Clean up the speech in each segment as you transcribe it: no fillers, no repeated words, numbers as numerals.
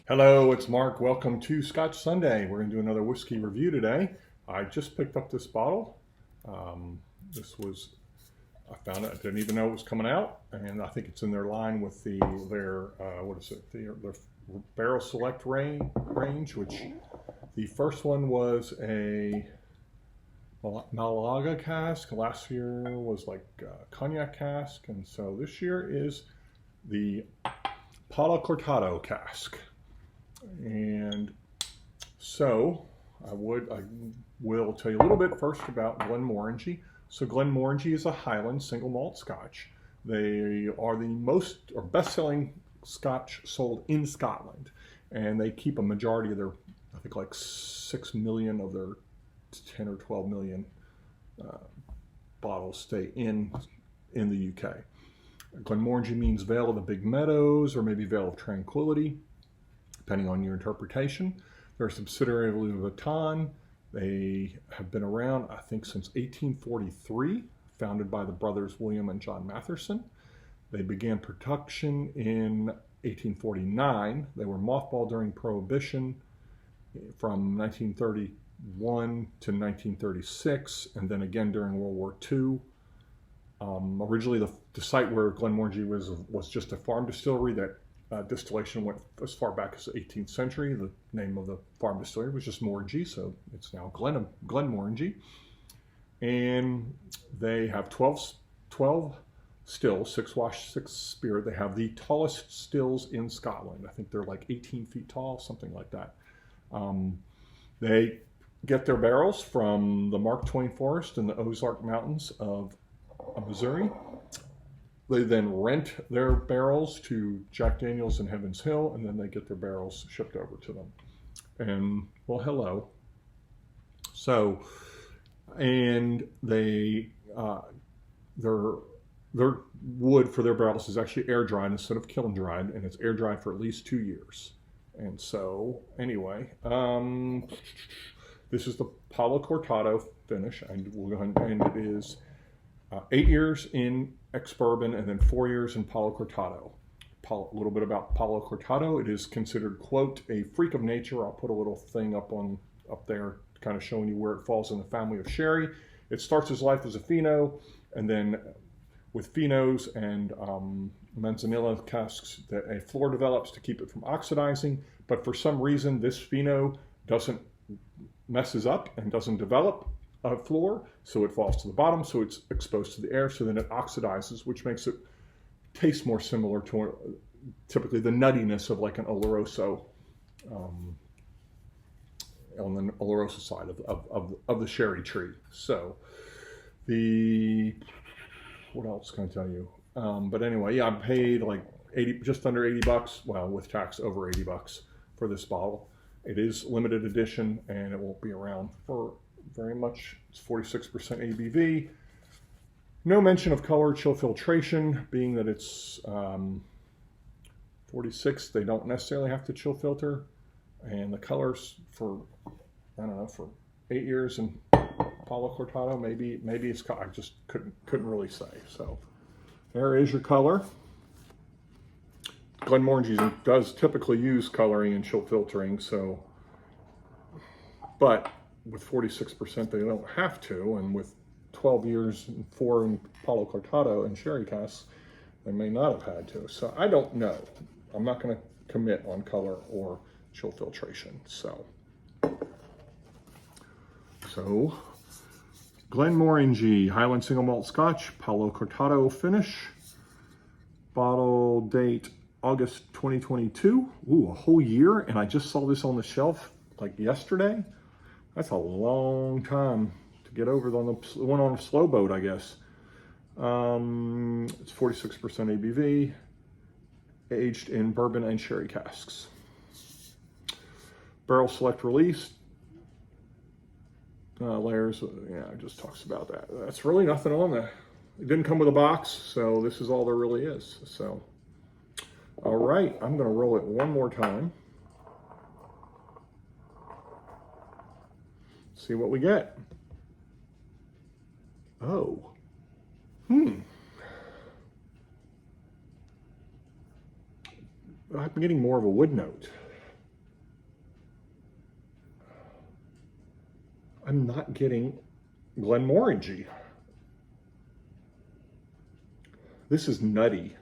Hello, it's Mark. Welcome to Scotch Sunday. We're going to do another whiskey review today. I just picked up this bottle. I found it. I didn't even know it was coming out, and I think it's in their line with their Barrel Select range, which the first one was a Malaga cask. Last year was like a cognac cask, and so this year is the Palo Cortado cask. And so I will tell you a little bit first about Glenmorangie. So Glenmorangie is a Highland single malt Scotch. They are the most or best-selling Scotch sold in Scotland, and they keep a majority of their, I think, like 6 million of their 10 or 12 million bottles stay in the UK. Glenmorangie means Vale of the Big Meadows, or maybe Vale of Tranquility, depending on your interpretation. They're a subsidiary of Louis Vuitton. They have been around, I think, since 1843, founded by the brothers William and John Matherson. They began production in 1849. They were mothballed during Prohibition from 1931 to 1936, and then again during World War II. Originally, the site where Glenmorangie was just a farm distillery. That distillation went as far back as the 18th century. The name of the farm distillery was just Morangie, so it's now Glenmorangie. And they have 12 stills, 6 wash, 6 spirit. They have the tallest stills in Scotland. I think they're like 18 feet tall, something like that. They get their barrels from the Mark Twain Forest in the Ozark Mountains of Missouri. They then rent their barrels to Jack Daniels and Heavens Hill, and then they get their barrels shipped over to them. And, well, hello. So, and their wood for their barrels is actually air dried instead of kiln dried, and it's air dried for at least 2 years. And so, anyway, this is the Palo Cortado finish, and we'll go ahead, and it is 8 years in ex-bourbon and then 4 years in Palo Cortado. A little bit about Palo Cortado. It is considered, quote, a freak of nature. I'll put a little thing up there kind of showing you where it falls in the family of sherry. It starts its life as a Fino, and then with Finos and Manzanilla casks, that a floor develops to keep it from oxidizing. But for some reason, this Fino messes up and doesn't develop a floor, so it falls to the bottom, so it's exposed to the air, so then it oxidizes, which makes it taste more similar to typically the nuttiness of like an Oloroso, on the Oloroso side of the sherry tree. So what else can I tell you? But anyway, yeah, I paid like just under 80 bucks, well, with tax over 80 bucks for this bottle. It is limited edition, and it won't be around for very much. It's 46% ABV. No mention of color, chill filtration, being that it's 46. They don't necessarily have to chill filter, and the colors for, I don't know, for 8 years in Palo Cortado, maybe it's, I just couldn't really say. So there is your color. Glenmorangie does typically use coloring and chill filtering, so, but with 46%, they don't have to, and with 12 years and 4 in Palo Cortado and sherry casks, they may not have had to. So I don't know. I'm not going to commit on color or chill filtration. So Glenmorangie Highland Single Malt Scotch, Palo Cortado finish, bottle date August 2022. Ooh, a whole year, and I just saw this on the shelf like yesterday. That's a long time to get over on the one on a slow boat, I guess. It's 46% ABV, aged in bourbon and sherry casks. Barrel Select release. Layers, yeah, it just talks about that. That's really nothing on there. It didn't come with a box, so this is all there really is. So, all right, I'm going to roll it one more time. See what we get. Oh. I'm getting more of a wood note. I'm not getting Glenmorangie. This is nutty.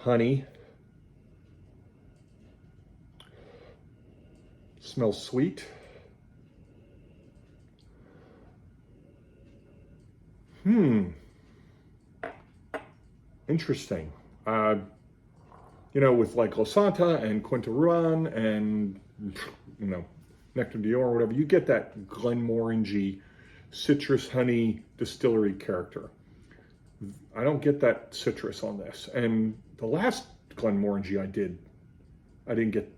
Honey. Smells sweet. Interesting. You know, with like La Santa and Quinta Ruan and, you know, Nectar d'Or or whatever, you get that Glenmorangie citrus honey distillery character. I don't get that citrus on this. And the last Glenmorangie I didn't get,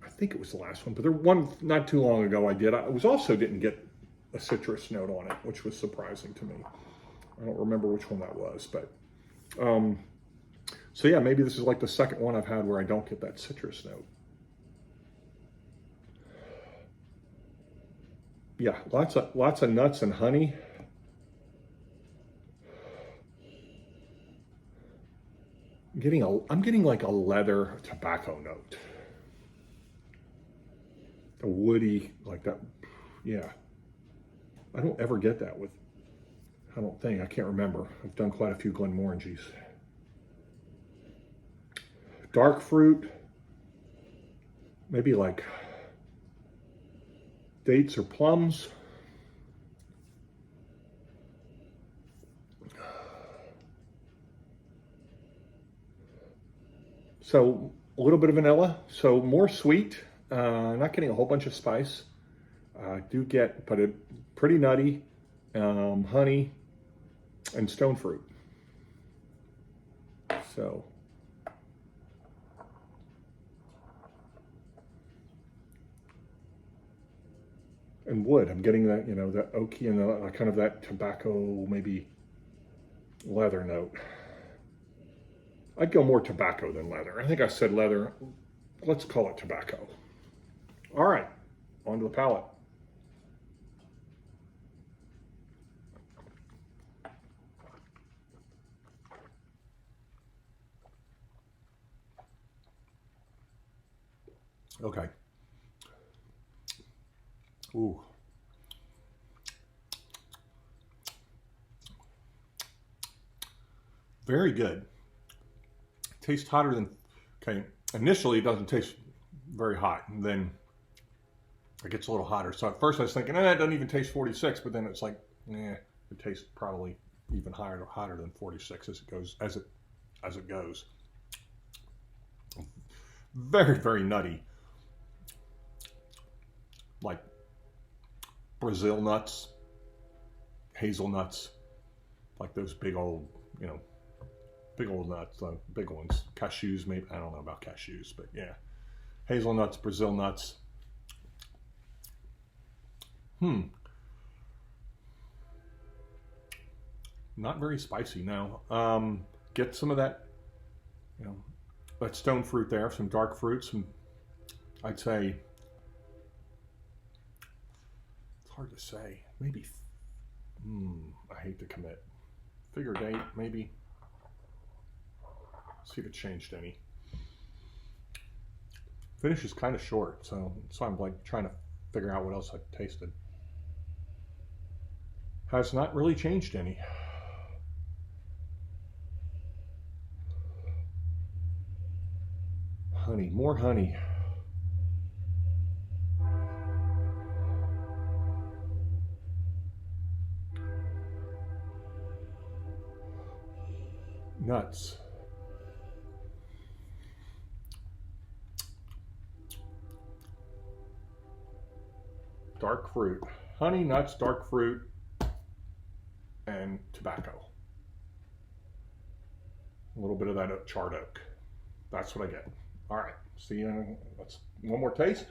I think it was the last one, but there one not too long ago I did. I also didn't get a citrus note on it, which was surprising to me. I don't remember which one that was, but so yeah, maybe this is like the second one I've had where I don't get that citrus note. Yeah, lots of nuts and honey. I'm getting like a leather tobacco note. A woody, like that. Yeah. I don't ever get that with, I don't think, I can't remember. I've done quite a few Glenmorangies. Dark fruit, maybe like dates or plums. So a little bit of vanilla, so more sweet, not getting a whole bunch of spice. I do get, but it pretty nutty, honey and stone fruit. So. And wood, I'm getting that, you know, that oaky and the, kind of that tobacco, maybe leather note. I'd go more tobacco than leather. I think I said leather. Let's call it tobacco. All right, on to the palate. Okay. Ooh. Very good. Tastes hotter than, okay, initially it doesn't taste very hot, and then it gets a little hotter. So at first I was thinking, it doesn't even taste 46, but then it's like, it tastes probably even hotter than 46 as it goes. Very, very nutty. Like Brazil nuts, hazelnuts, like those big old, you know, big old nuts, big ones. Cashews, maybe, I don't know about cashews, but yeah. Hazelnuts, Brazil nuts. Not very spicy now. Get some of that, you know, that stone fruit there, some dark fruit, some, I'd say, it's hard to say, maybe, I hate to commit. Figure date, maybe. See if it changed any. Finish is kind of short, so I'm like trying to figure out what else I tasted. Has not really changed any. Honey, more honey. Nuts. Dark fruit. Honey, nuts, dark fruit, and tobacco. A little bit of that charred oak. That's what I get. All right, see you. Let's one more taste.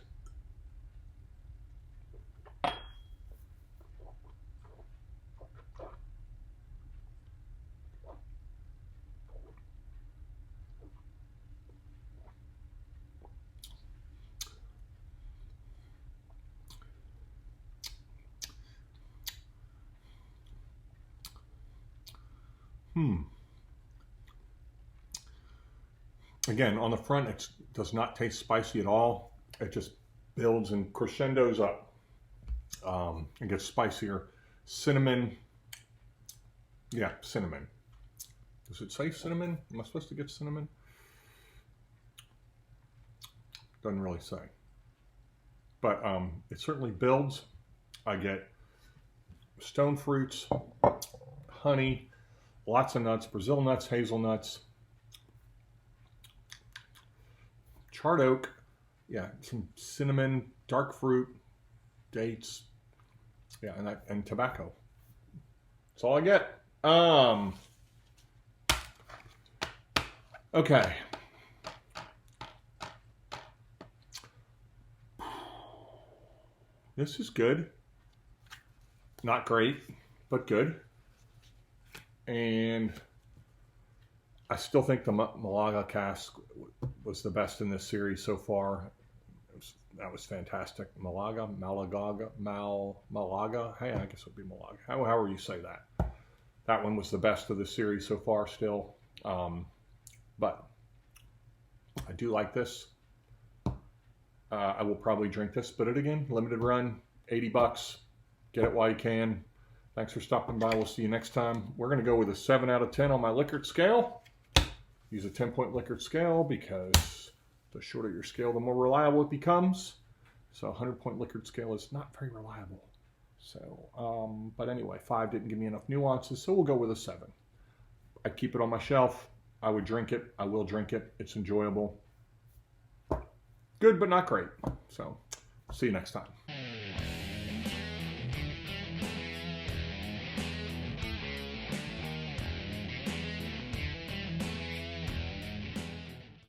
Again, on the front, it does not taste spicy at all. It just builds and crescendos up. It gets spicier. Cinnamon. Yeah, cinnamon. Does it say cinnamon? Am I supposed to get cinnamon? Doesn't really say. But it certainly builds. I get stone fruits, honey, lots of nuts, Brazil nuts, hazelnuts, charred oak, yeah, some cinnamon, dark fruit, dates, yeah, and tobacco. That's all I get. Okay. This is good. Not great, but good. And I still think the Malaga cask was the best in this series so far. That was fantastic. Malaga. Hey, I guess it would be Malaga. However you say that. That one was the best of the series so far still. But I do like this. I will probably drink this, but it again, limited run, $80. Get it while you can. Thanks for stopping by. We'll see you next time. We're going to go with a 7 out of 10 on my Likert scale. Use a 10-point Likert scale because the shorter your scale, the more reliable it becomes. So a 100-point Likert scale is not very reliable. So, but anyway, 5 didn't give me enough nuances, so we'll go with a 7. I keep it on my shelf. I would drink it. I will drink it. It's enjoyable. Good, but not great. So, see you next time.